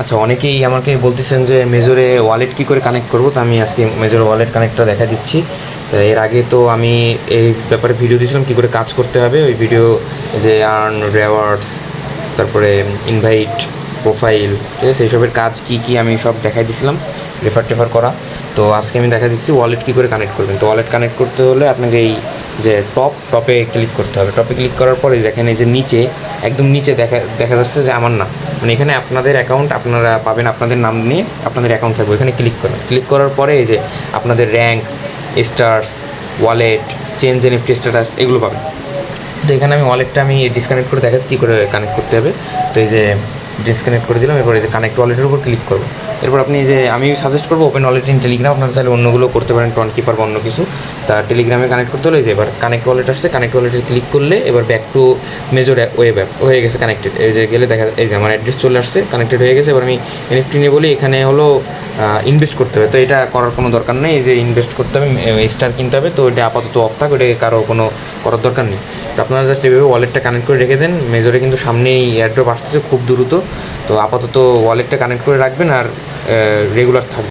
আচ্ছা, অনেকেই আমাকে বলতেছেন যে মেজরে ওয়ালেট কী করে কানেক্ট করবো, তো আমি আজকে মেজর ওয়ালেট কানেক্টটা দেখা দিচ্ছি। তো এর আগে তো আমি এই ব্যাপারে ভিডিও দিয়েছিলাম কী করে কাজ করতে হবে, ওই ভিডিও যে আর্ন রেওয়ার্ডস, তারপরে ইনভাইট, প্রোফাইল, ঠিক আছে, এইসবের কাজ কী কী আমি সব দেখাই দিয়েছিলাম, রেফার করা। তো আজকে আমি দেখা দিচ্ছি ওয়ালেট কী করে কানেক্ট করবেন। তো ওয়ালেট কানেক্ট করতে হলে আপনাকে এই যে টপে ক্লিক করতে হবে। টপে ক্লিক করার পরে দেখেন এই যে নিচে, একদম নিচে দেখা যাচ্ছে যে আমার নাম, মানে এখানে আপনাদের অ্যাকাউন্ট আপনারা পাবেন, আপনাদের নাম নিয়ে আপনাদের অ্যাকাউন্ট থাকবে, এখানে ক্লিক করেন। ক্লিক করার পরে এই যে আপনাদের rank, stars, wallet, change NFT status এগুলো পাবেন। তো এখানে আমি ওয়ালেটটা আমি ডিসকানেক্ট করে দেখাচ্ছি কী করে কানেক্ট করতে হবে। তো এই যে ডিসকানেক্ট করে দিলাম, এরপর এই যে কানেক্ট ওয়ালেটের উপর ক্লিক করবো। এরপর আপনি যে আমি সাজেস্ট করবো ওপেন ওয়ালেট ইন টেলিগ্রাম, আপনারা চাইলে অন্যগুলো করতে পারেন, টন কিপার বা অন্য কিছু। তার টেলিগ্রামে কানেক্ট করতে হলে যে এবার কানেক্ট ওয়ালেট আসছে, কানেক্ট ওয়ালেটে ক্লিক করলে এবার back to major web app হয়ে গেছে কানেক্টেড। এই যে গেলে দেখা এই যে আমার অ্যাড্রেস চলে আসছে, কানেক্টেড হয়ে গেছে। এবার আমি এনএফটি নিয়ে বলি এখানে হলো ইনভেস্ট করতে হবে, তো এটা করার কোনো দরকার নেই। এই যে ইনভেস্ট করতে হবে, স্টার কিনতে হবে, তো এটা আপাতত অফ থাক, ওটা কারো কোনো করার দরকার নেই। তো আপনারা জাস্ট এভাবে ওয়ালেটটা কানেক্ট করে রেখে দেন। মেজরে কিন্তু সামনেই এয়ারড্রপ আসতেছে খুব দ্রুত, তো আপাতত ওয়ালেটটা কানেক্ট করে রাখবেন আর রেগুলার থাকবে।